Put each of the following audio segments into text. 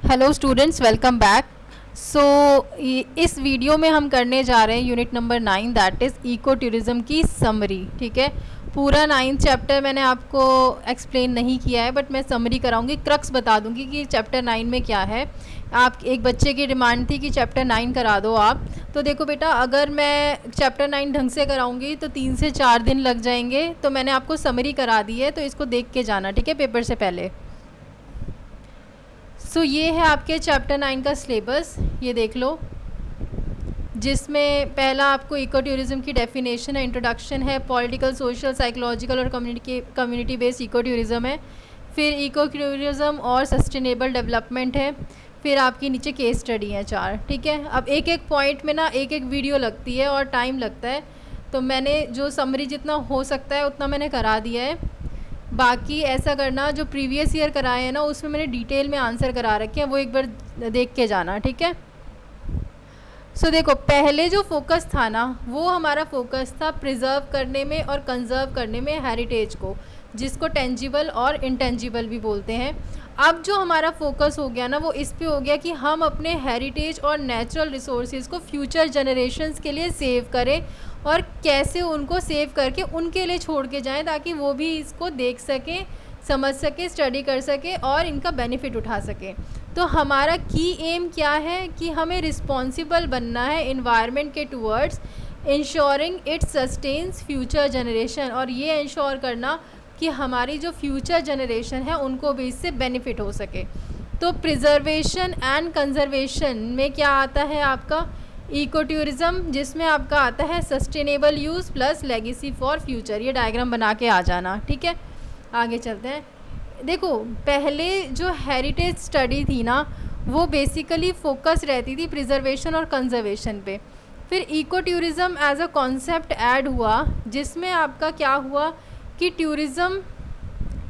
Hello students, welcome back. So इस video में हम करने जा रहे हैं unit number 9 that is eco tourism की समरी। ठीक है, पूरा 9th चैप्टर मैंने आपको एक्सप्लेन नहीं किया है, बट मैं समरी कराऊंगी, क्रक्स बता दूंगी कि चैप्टर 9 में क्या है। आप एक बच्चे की डिमांड थी कि चैप्टर 9 करा दो आप। तो देखो बेटा, अगर मैं चैप्टर 9 ढंग से कराऊंगी तो 3 से 4 दिन लग जाएंगे, तो मैंने आपको समरी करा दी है, तो इसको देख के जाना, ठीक है, पेपर से पहले। सो ये है आपके चैप्टर 9 का सिलेबस, ये देख लो, जिसमें पहला आपको इको टूरिज़्म की डेफिनेशन है, इंट्रोडक्शन है, पॉलिटिकल, सोशल, साइकोलॉजिकल और कम्युनिटी बेस्ड इको टूरिज़्म है। फिर इको टूरिज़्म और सस्टेनेबल डेवलपमेंट है। फिर आपकी नीचे केस स्टडी है 4। ठीक है, अब एक एक पॉइंट में ना एक एक वीडियो लगती है और टाइम लगता है, तो मैंने जो समरी जितना हो सकता है उतना मैंने करा दिया है। बाकी ऐसा करना, जो प्रीवियस ईयर कराए हैं ना उसमें मैंने डिटेल में आंसर करा रखे हैं, वो एक बार देख के जाना, ठीक है। सो देखो, पहले जो फोकस था ना वो हमारा फोकस था प्रिजर्व करने में और कंजर्व करने में हेरिटेज को, जिसको टेंजिबल और इंटेंजिबल भी बोलते हैं। अब जो हमारा फोकस हो गया ना वो इस पे हो गया कि हम अपने हेरिटेज और नेचुरल रिसोर्सेज को फ्यूचर जनरेशन्स के लिए सेव करें और कैसे उनको सेव करके उनके लिए छोड़ के जाएं, ताकि वो भी इसको देख सकें, समझ सके, स्टडी कर सके और इनका बेनिफिट उठा सके। तो हमारा की एम क्या है कि हमें रिस्पॉन्सिबल बनना है इन्वायरमेंट के towards ensuring it sustains future generation, और ये इंश्योर करना कि हमारी जो फ्यूचर जनरेशन है उनको भी इससे बेनिफिट हो सके। तो प्रिजर्वेशन एंड कंजर्वेशन में क्या आता है आपका इको टूरिज़्म, जिसमें आपका आता है sustainable use plus legacy for future. ये डायग्राम बना के आ जाना, ठीक है। आगे चलते हैं। देखो, पहले जो हेरिटेज स्टडी थी ना वो बेसिकली फोकस रहती थी प्रिजर्वेशन और कंजर्वेशन पे। फिर eco tourism as a concept add हुआ, जिसमें आपका क्या हुआ कि tourism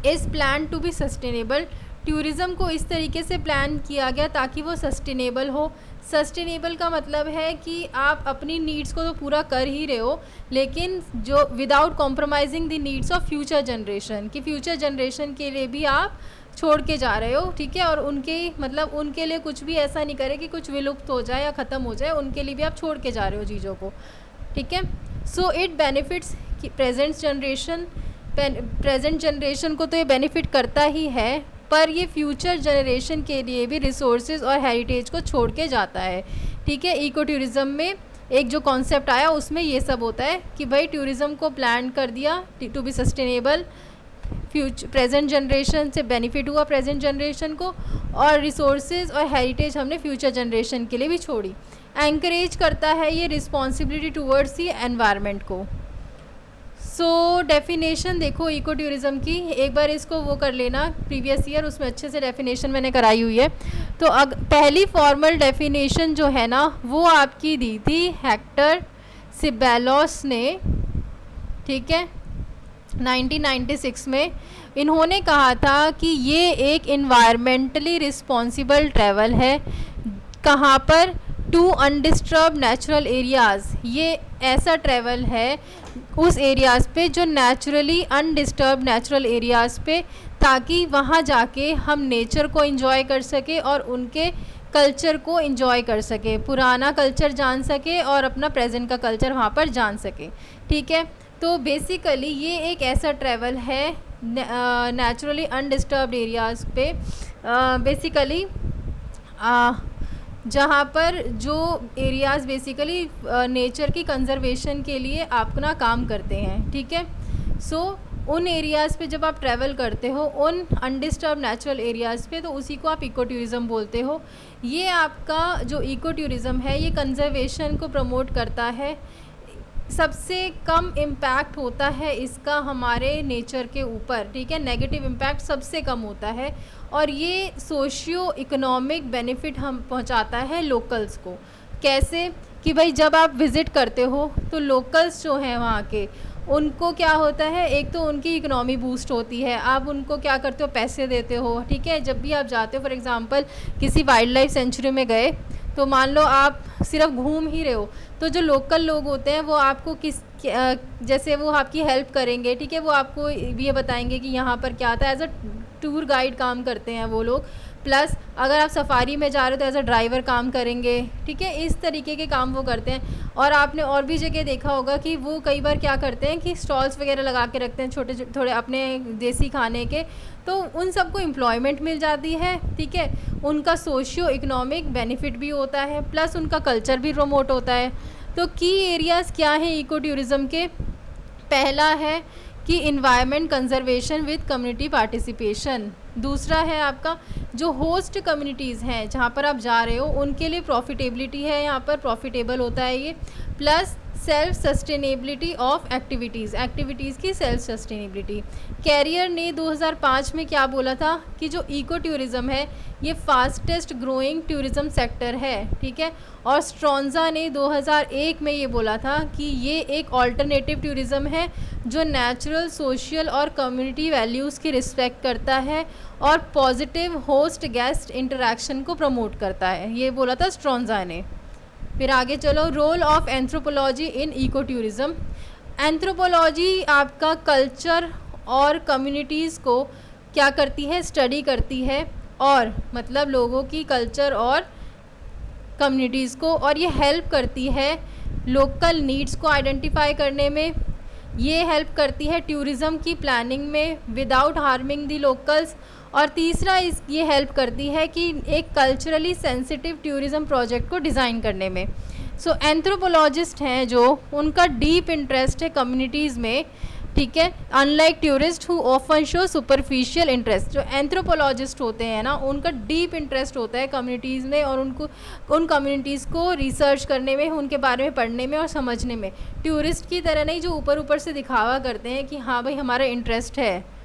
is plan to be sustainable. Tourism को इस तरीके से प्लान किया गया ताकि वो सस्टेनेबल हो। सस्टेनेबल का मतलब है कि आप अपनी नीड्स को तो पूरा कर ही रहे हो, लेकिन जो without compromising the needs of future generation, कि फ्यूचर जनरेशन के लिए भी आप छोड़ के जा रहे हो, ठीक है। और उनके मतलब उनके लिए कुछ भी ऐसा नहीं करे कि कुछ विलुप्त हो जाए या ख़त्म हो जाए, उनके लिए भी आप छोड़ के जा रहे हो चीज़ों को, ठीक है। So it benefits present generation को तो ये बेनिफिट करता ही है, पर ये फ्यूचर जनरेशन के लिए भी रिसोर्सेज और हेरिटेज को छोड़ के जाता है, ठीक है। इको टूरिज़्म में एक जो कॉन्सेप्ट आया उसमें ये सब होता है कि भाई टूरिज़्म को प्लान कर दिया to be sustainable, present generation से बेनिफिट हुआ प्रेजेंट जनरेशन को, और रिसोर्सेज और हेरिटेज हमने फ्यूचर जनरेशन के लिए भी छोड़ी। एंकरेज करता है ये रिस्पॉन्सिबिलिटी टूवर्ड्स दी एनवायरनमेंट को। सो डेफिनेशन देखो इको टूरिज़्म की, एक बार इसको वो कर लेना प्रीवियस ईयर, उसमें अच्छे से डेफिनेशन मैंने कराई हुई है। तो पहली फॉर्मल डेफिनेशन जो है ना वो आपकी दी थी हेक्टर सिबेलोस ने, ठीक है, 1996 में। इन्होंने कहा था कि ये एक इन्वायरमेंटली रिस्पॉन्सिबल ट्रैवल है। कहाँ पर? To undisturb natural areas. ये ऐसा ट्रैवल है उस एरियाज़ पे जो नेचुरली अनडिस्टर्ब नेचुरल एरियाज़ पे, ताकि वहाँ जाके हम नेचर को एंजॉय कर सके और उनके कल्चर को एंजॉय कर सके, पुराना कल्चर जान सके और अपना प्रेजेंट का कल्चर वहाँ पर जान सके, ठीक है। तो बेसिकली ये एक ऐसा ट्रैवल है नेचुरली अनडिस्टर्ब्ड एरियाज़ पे, बेसिकली जहाँ पर जो एरियाज़ बेसिकली नेचर की कंजर्वेशन के लिए अपना काम करते हैं, ठीक है। सो उन एरियाज़ पे जब आप ट्रैवल करते हो, उन अनडिस्टर्ब नेचुरल एरियाज़ पे, तो उसी को आप इको टूरिज़्म बोलते हो। ये आपका जो इको टूरिज़्म है ये कंजर्वेशन को प्रमोट करता है। सबसे कम इम्पैक्ट होता है इसका हमारे नेचर के ऊपर, ठीक है, नेगेटिव इम्पैक्ट सबसे कम होता है, और ये सोशियो इकोनॉमिक बेनिफिट हम पहुंचाता है लोकल्स को। कैसे? कि भाई जब आप विज़िट करते हो तो लोकल्स जो हैं वहाँ के, उनको क्या होता है, एक तो उनकी इकोनॉमी बूस्ट होती है, आप उनको क्या करते हो, पैसे देते हो, ठीक है। जब भी आप जाते हो, फॉर एग्ज़ाम्पल किसी वाइल्ड लाइफ सेंचुरी में गए, तो मान लो आप सिर्फ घूम ही रहे हो, तो जो लोकल लोग होते हैं वो आपको जैसे वो आपकी हेल्प करेंगे, ठीक है, वो आपको ये बताएंगे कि यहाँ पर क्या आता है, एज अ टूर गाइड काम करते हैं वो लोग। प्लस अगर आप सफारी में जा रहे हो तो एज अ ड्राइवर काम करेंगे, ठीक है, इस तरीके के काम वो करते हैं। और आपने और भी जगह देखा होगा कि वो कई बार क्या करते हैं कि स्टॉल्स वगैरह लगा के रखते हैं छोटे थोड़े अपने देसी खाने के, तो उन सबको एम्प्लॉयमेंट मिल जाती है, ठीक है, उनका सोशियो इकोनॉमिक बेनिफिट भी होता है, प्लस उनका कल्चर भी प्रमोट होता है। तो की एरियाज़ क्या हैं इको टूरिज़्म के? पहला है कि environment conservation with community participation. दूसरा है आपका जो होस्ट कम्युनिटीज़ हैं जहाँ पर आप जा रहे हो उनके लिए प्रॉफिटेबिलिटी है, यहाँ पर प्रॉफिटेबल होता है ये, plus self sustainability of activities की सेल्फ सस्टेनेबिलिटी। कैरियर ने 2005 में क्या बोला था कि जो इको टूरिज़्म है ये फास्टेस्ट ग्रोइंग टूरिज़्म सेक्टर है, ठीक है, और स्ट्रॉन्जा ने 2001 में ये बोला था कि ये एक ऑल्टरनेटिव टूरिज़्म है जो नेचुरल, सोशल और कम्युनिटी वैल्यूज़ की रिस्पेक्ट करता है और पॉजिटिव होस्ट गेस्ट इंटरेक्शन को प्रमोट करता है, ये बोला था स्ट्रॉन्जा ने। फिर आगे चलो, role of anthropology in eco tourism. Anthropology आपका कल्चर और कम्युनिटीज़ को क्या करती है? स्टडी करती है, और मतलब लोगों की कल्चर और कम्युनिटीज़ को, और ये हेल्प करती है लोकल नीड्स को आइडेंटिफाई करने में, ये हेल्प करती है टूरिज़्म की प्लानिंग में विदाउट हार्मिंग दी लोकल्स, और तीसरा ये हेल्प करती है कि एक कल्चरली सेंसिटिव टूरिज़्म प्रोजेक्ट को डिज़ाइन करने में। सो एंथ्रोपोलॉजिस्ट हैं जो उनका डीप इंटरेस्ट है कम्युनिटीज़ में, ठीक है, unlike tourist who often show superficial interest. जो एंथ्रोपोलॉजिस्ट होते हैं ना उनका डीप इंटरेस्ट होता है कम्युनिटीज़ में, और उनको उन कम्युनिटीज़ को रिसर्च करने में, उनके बारे में पढ़ने में और समझने में। टूरिस्ट की तरह नहीं जो ऊपर ऊपर से दिखावा करते हैं कि हाँ भाई हमारा इंटरेस्ट है।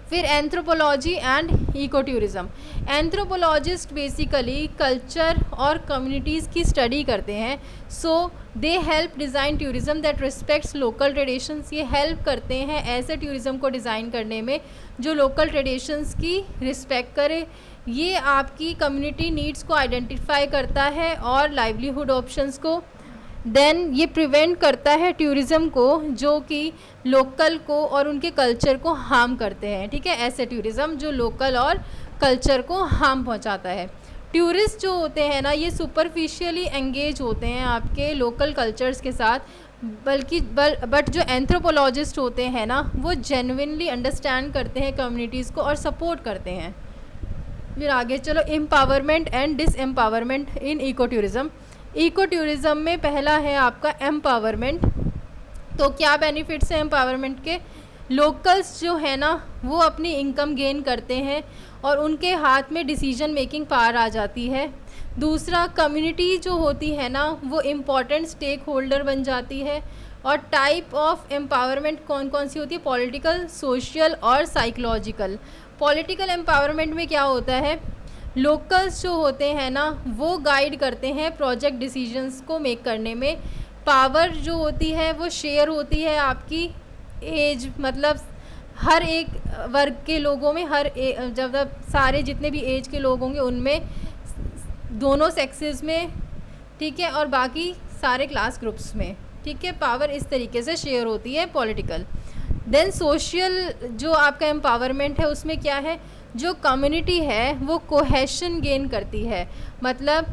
फिर anthropology and eco tourism. Anthropologist basically culture और कम्युनिटीज़ की स्टडी करते हैं, so they help design tourism that respects local traditions. ये हेल्प करते हैं ऐसे टूरिज़्म को डिज़ाइन करने में जो लोकल ट्रेडिशंस की रिस्पेक्ट करे। ये आपकी कम्युनिटी नीड्स को आइडेंटिफाई करता है और लाइवलीहुड ऑप्शंस को। देन ये प्रिवेंट करता है टूरिज़्म को जो कि लोकल को और उनके कल्चर को हार्म करते हैं, ठीक है, ऐसे टूरिज़्म जो लोकल और कल्चर को हार्म पहुंचाता है। टूरिस्ट जो होते हैं ना ये सुपरफिशियली एंगेज होते हैं आपके लोकल कल्चर्स के साथ, बट जो एंथ्रोपोलॉजिस्ट होते हैं ना वो जेन्युइनली अंडरस्टैंड करते हैं कम्युनिटीज़ को और सपोर्ट करते हैं। फिर आगे चलो, empowerment and disempowerment in eco tourism. Eco tourism में पहला है आपका एम्पावरमेंट। तो क्या बेनिफिट्स हैं एम्पावरमेंट के? लोकल्स जो है ना वो अपनी इनकम गेन करते हैं और उनके हाथ में डिसीजन मेकिंग पावर आ जाती है। दूसरा, कम्युनिटी जो होती है ना वो इम्पॉर्टेंट स्टेक होल्डर बन जाती है। और टाइप ऑफ एम्पावरमेंट कौन कौन सी होती है? पॉलिटिकल, सोशल और साइकोलॉजिकल। पॉलिटिकल एम्पावरमेंट में क्या होता है? लोकल्स जो होते हैं ना वो गाइड करते हैं प्रोजेक्ट डिसीजंस को मेक करने में। पावर जो होती है वो शेयर होती है आपकी एज, मतलब हर एक वर्ग के लोगों में, जब सारे जितने भी एज के लोग होंगे उनमें, दोनों सेक्सेस में, ठीक है, और बाकी सारे क्लास ग्रुप्स में, ठीक है, पावर इस तरीके से शेयर होती है पॉलिटिकल। देन सोशल जो आपका एम्पावरमेंट है उसमें क्या है? जो कम्युनिटी है वो कोहेशन गेन करती है, मतलब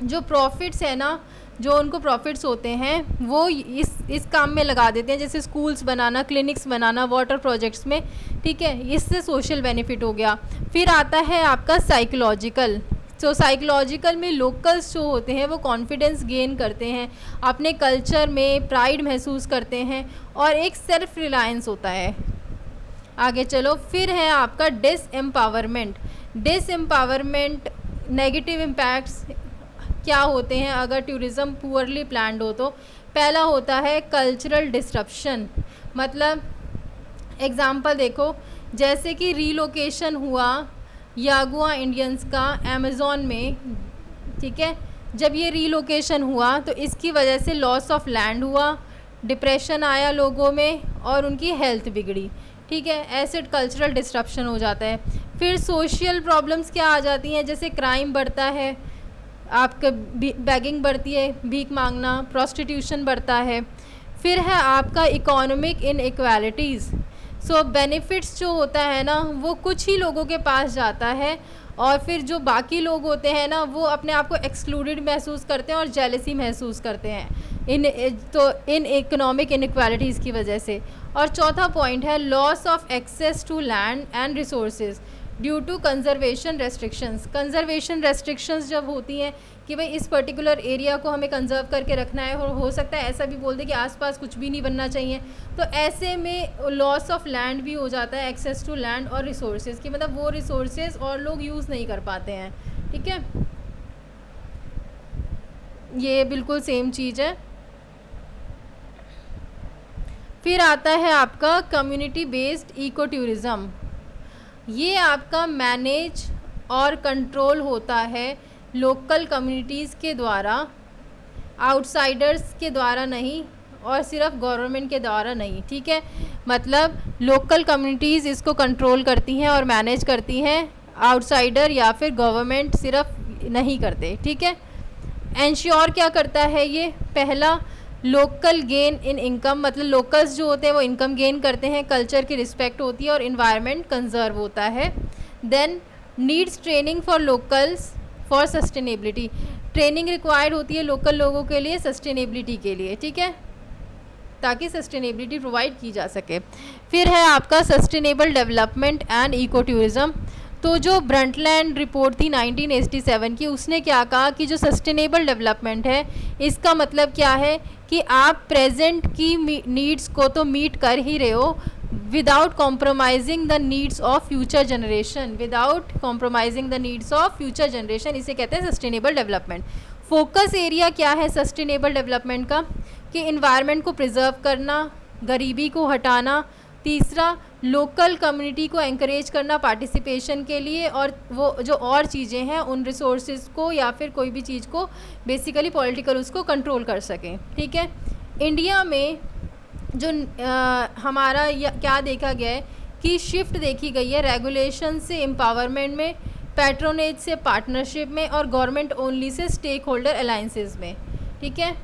जो प्रॉफिट्स है ना, जो उनको प्रॉफिट्स होते हैं वो इस काम में लगा देते हैं, जैसे स्कूल्स बनाना, क्लिनिक्स बनाना, वाटर प्रोजेक्ट्स में, ठीक है, इससे सोशल बेनिफिट हो गया। फिर आता है आपका साइकोलॉजिकल। तो साइकोलॉजिकल में लोकल्स जो होते हैं वो कॉन्फिडेंस गेन करते हैं, अपने कल्चर में प्राइड महसूस करते हैं और एक सेल्फ रिलायंस होता है। आगे चलो, फिर है आपका डिसएम्पावरमेंट। डिसएम्पावरमेंट नेगेटिव इम्पैक्ट्स क्या होते हैं अगर टूरिज़्म पुअरली प्लान्ड हो तो? पहला होता है कल्चरल डिस्ट्रप्शन, मतलब एग्जांपल देखो, जैसे कि रीलोकेशन हुआ यागुआ इंडियंस का अमेज़ॉन में, ठीक है, जब ये रीलोकेशन हुआ तो इसकी वजह से लॉस ऑफ लैंड हुआ, डिप्रेशन आया लोगों में और उनकी हेल्थ बिगड़ी, ठीक है, ऐसे कल्चरल डिस्ट्रप्शन हो जाता है। फिर सोशल प्रॉब्लम्स क्या आ जाती हैं? जैसे क्राइम बढ़ता है, आपका बैगिंग बढ़ती है, भीख मांगना, प्रोस्टिट्यूशन बढ़ता है। फिर है आपका इकोनॉमिक इनइक्वालिटीज़। सो बेनिफिट्स जो होता है ना वो कुछ ही लोगों के पास जाता है, और फिर जो बाकी लोग होते हैं ना वो अपने आप को एक्सक्लूडेड महसूस करते हैं और जेलसी महसूस करते हैं इन इकोनॉमिक इनइक्वालिटीज़ की वजह से। और चौथा पॉइंट है loss of access to land and resources due to conservation restrictions. Conservation restrictions जब होती हैं कि भाई इस पर्टिकुलर एरिया को हमें कंजर्व करके रखना है, और हो सकता है ऐसा भी बोल दे कि आसपास कुछ भी नहीं बनना चाहिए, तो ऐसे में लॉस ऑफ लैंड भी हो जाता है, एक्सेस टू लैंड और रिसोर्सेज की, मतलब वो रिसोर्सेज और लोग यूज़ नहीं कर पाते हैं। ठीक है, ये बिल्कुल सेम चीज़ है। फिर आता है आपका कम्युनिटी बेस्ड इको टूरिज़्म। ये आपका मैनेज और कंट्रोल होता है लोकल कम्युनिटीज़ के द्वारा, आउटसाइडर्स के द्वारा नहीं, और सिर्फ गवर्नमेंट के द्वारा नहीं। ठीक है, मतलब लोकल कम्युनिटीज़ इसको कंट्रोल करती हैं और मैनेज करती हैं, आउटसाइडर या फिर गवर्नमेंट सिर्फ नहीं करते। ठीक है, एंश्योर क्या करता है ये, पहला लोकल गेन इन इनकम, मतलब लोकल्स जो होते हैं वो इनकम गेन करते हैं, कल्चर की रिस्पेक्ट होती है और इन्वायरमेंट कंजर्व होता है। Then needs training for locals for sustainability, training required होती है लोकल लोगों के लिए सस्टेनेबिलिटी के लिए। ठीक है, ताकि सस्टेनेबिलिटी प्रोवाइड की जा सके। फिर है आपका sustainable development and eco tourism. तो जो ब्रंटलैंड रिपोर्ट थी 1987 की, उसने क्या कहा कि जो सस्टेनेबल डेवलपमेंट है इसका मतलब क्या है कि आप प्रेजेंट की नीड्स को तो मीट कर ही रहे हो without compromising the needs of future generation, without compromising the needs of future generation, इसे कहते हैं सस्टेनेबल डेवलपमेंट। फोकस एरिया क्या है सस्टेनेबल डेवलपमेंट का, कि इन्वायरमेंट को प्रिजर्व करना, गरीबी को हटाना, तीसरा लोकल कम्युनिटी को एंकरेज करना पार्टिसिपेशन के लिए, और वो जो और चीज़ें हैं उन रिसोर्सेज को या फिर कोई भी चीज़ को बेसिकली पॉलिटिकल उसको कंट्रोल कर सकें। ठीक है, इंडिया में जो हमारा क्या देखा गया है कि शिफ्ट देखी गई है रेगुलेशन से एम्पावरमेंट में, पैट्रोनेज से पार्टनरशिप में, और government only say stake holder alliances में। ठीक है,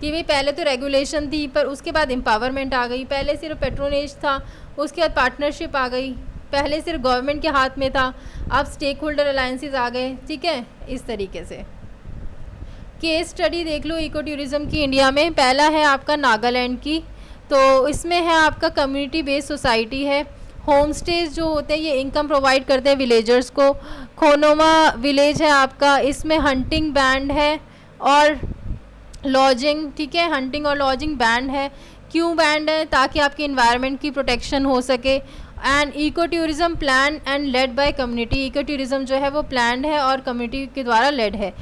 कि भाई पहले तो रेगुलेशन थी पर उसके बाद एम्पावरमेंट आ गई, पहले सिर्फ पेट्रोनेज था, उसके बाद पार्टनरशिप आ गई, पहले सिर्फ गवर्नमेंट के हाथ में था, अब स्टेक होल्डर अलायंसेस आ गए। ठीक है, इस तरीके से केस स्टडी देख लो इको टूरिज़्म की इंडिया में। पहला है आपका नागालैंड की, तो इसमें है आपका कम्युनिटी बेस्ड सोसाइटी है, होम स्टेज जो होते हैं ये इनकम प्रोवाइड करते हैं विलेजर्स को। खोनोमा विलेज है आपका, इसमें हंटिंग बैंड है और लॉजिंग। ठीक है, हंटिंग और लॉजिंग बैंड है। क्यों बैंड है, ताकि आपकी इन्वायरमेंट की प्रोटेक्शन हो सके। And eco tourism plan and led by community, eco tourism जो है वो प्लान्ड है और कम्युनिटी के द्वारा लेड है।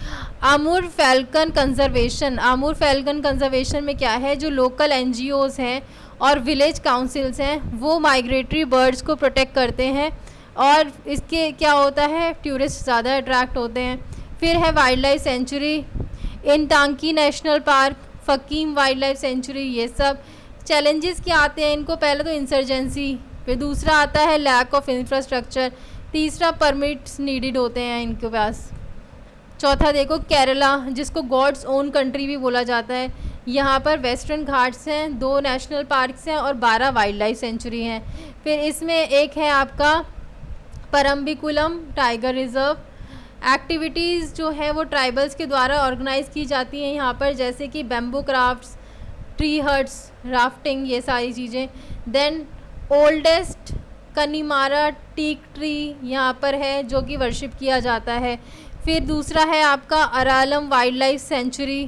Amur falcon conservation, Amur falcon conservation में क्या है, जो लोकल NGOs हैं और विलेज काउंसिल्स हैं वो माइग्रेटरी बर्ड्स को प्रोटेक्ट करते हैं, और इसके क्या होता है टूरिस्ट ज़्यादा अट्रैक्ट होते हैं। फिर है wild life sanctuary, Intanki national park, Fakim wild life sanctuary. ये सब चैलेंजेस क्या आते हैं इनको, पहले तो इंसर्जेंसी, फिर दूसरा आता है लैक ऑफ इंफ्रास्ट्रक्चर, तीसरा परमिट्स नीडेड होते हैं इनके पास। चौथा देखो केरला, जिसको गॉड्स ओन कंट्री भी बोला जाता है, यहाँ पर वेस्टर्न घाट्स हैं, 2 नेशनल पार्क्स हैं और 12 वाइल्ड लाइफ सेंचुरी हैं। फिर इसमें एक है आपका परम्बिकुलम टाइगर रिजर्व। एक्टिविटीज़ जो है वो ट्राइबल्स के द्वारा ऑर्गेनाइज़ की जाती हैं यहाँ पर, जैसे कि bamboo crafts, tree huts, rafting, ये सारी चीज़ें। देन ओल्डेस्ट कनीमारा टीक ट्री यहाँ पर है जो कि वर्शिप किया जाता है। फिर दूसरा है आपका अरालम वाइल्ड लाइफ सेंचुरी,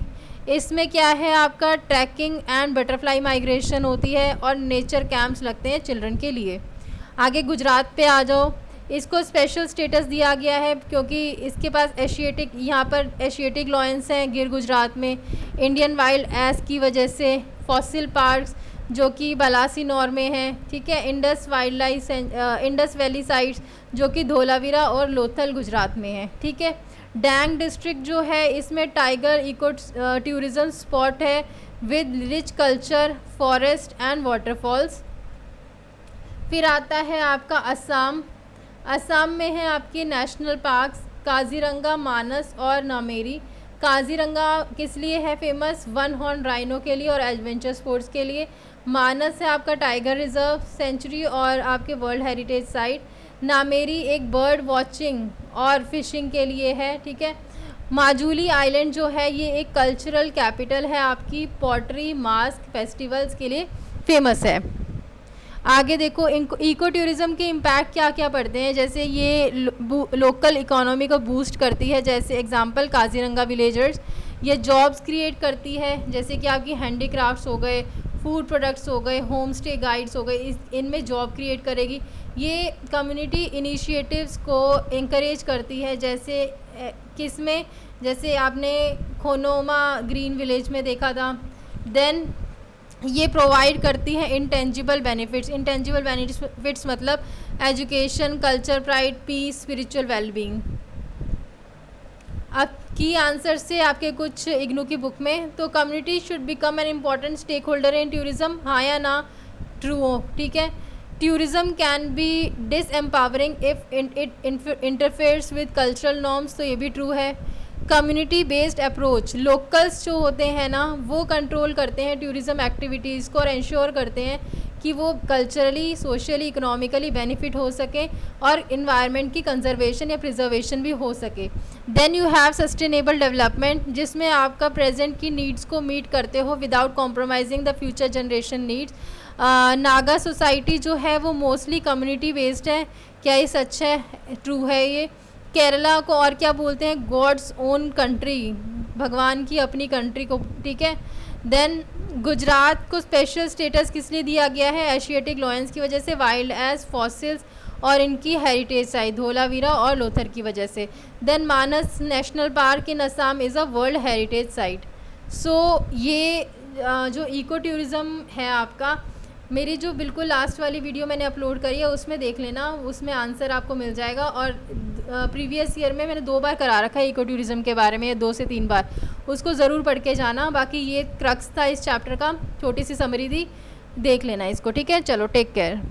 इसमें क्या है आपका ट्रैकिंग एंड बटरफ्लाई माइग्रेशन होती है और नेचर कैंप्स लगते हैं चिल्ड्रन के लिए। आगे गुजरात पे आ जाओ, इसको स्पेशल स्टेटस दिया गया है क्योंकि इसके पास एशियाटिक, यहाँ पर एशियाटिक लॉयंस हैं गिर गुजरात में, इंडियन वाइल्ड एस की वजह से, फॉसिल पार्क्स जो कि बालासिनोर में है। ठीक है, Indus wild life, Indus valley sites जो कि धोलावीरा और लोथल गुजरात में है। ठीक है, डैंग डिस्ट्रिक्ट जो है इसमें टाइगर इको टूरिज़्म स्पॉट है with rich culture, forest and waterfalls. फिर आता है आपका असम, असम में है आपके नेशनल पार्क्स काजीरंगा, मानस और नामेरी। काजीरंगा किस लिए है फेमस? वन हॉर्न राइनो के लिए और एडवेंचर स्पोर्ट्स के लिए। मानस है आपका टाइगर रिजर्व, सेंचुरी और आपके वर्ल्ड हेरिटेज साइट। नामेरी एक बर्ड वॉचिंग और फिशिंग के लिए है, ठीक है। माजुली आइलैंड जो है ये एक कल्चरल कैपिटल है आपकी, पॉटरी मास्क फेस्टिवल्स के लिए फेमस है। आगे देखो इको टूरिज़्म के इम्पैक्ट क्या क्या पड़ते हैं, जैसे ये लोकल इकोनॉमी को बूस्ट करती है, जैसे एग्जांपल काजीरंगा विलेजर्स। ये जॉब्स क्रिएट करती है, जैसे कि आपकी हैंडीक्राफ्ट्स हो गए, फूड प्रोडक्ट्स हो गए, होम स्टे गाइड्स हो गए, इनमें जॉब क्रिएट करेगी। ये कम्युनिटी इनिशिएटिव्स को इंकरेज करती है, जैसे किस में, जैसे आपने खोनोमा ग्रीन विलेज में देखा था। देन ये प्रोवाइड करती है इंटेंजिबल बेनिफिट्स। इंटेंजिबल बेनिफिट्स मतलब education, culture, pride, peace, spiritual wellbeing. अब की आंसर से आपके कुछ इग्नू की बुक में, तो community should become an important stake holder in tourism, हाँ या ना? ट्रू हो, ठीक है। Tourism can be disempowering if it interferes with cultural norms, तो ये भी ट्रू है। कम्युनिटी बेस्ड अप्रोच, लोकल्स जो होते हैं ना वो कंट्रोल करते हैं टूरिज़्म एक्टिविटीज़ को और इंश्योर करते हैं कि वो कल्चरली, सोशली, इकोनॉमिकली बेनिफिट हो सके और इन्वायरमेंट की कंजर्वेशन या प्रिजर्वेशन भी हो सके। Then you have sustainable development, जिसमें आपका प्रेजेंट की नीड्स को मीट करते हो without compromising the future generation needs. Naga society जो है वो मोस्टली कम्युनिटी बेस्ड है, क्या ये सच है? ट्रू है ये। केरला को और क्या बोलते हैं? गॉड्स ओन कंट्री, भगवान की अपनी कंट्री को, ठीक है। देन गुजरात को स्पेशल स्टेटस किस लिए दिया गया है? एशियाटिक लॉयंस की वजह से, वाइल्ड एज फॉसिल्स और इनकी हेरिटेज साइट धोलावीरा और लोथर की वजह से। Then Manas national park in Assam is a world heritage site. So ये जो इको टूरिज़्म है आपका, मेरी जो बिल्कुल लास्ट वाली वीडियो मैंने अपलोड करी है उसमें देख लेना, उसमें आंसर आपको मिल जाएगा। और प्रीवियस ईयर में मैंने 2 बार करा रखा है इको टूरिज़्म के बारे में, 2 से 3 बार, उसको ज़रूर पढ़ के जाना। बाकी ये क्रक्स था इस चैप्टर का, छोटी सी समरी थी, देख लेना इसको, ठीक है। चलो, टेक केयर।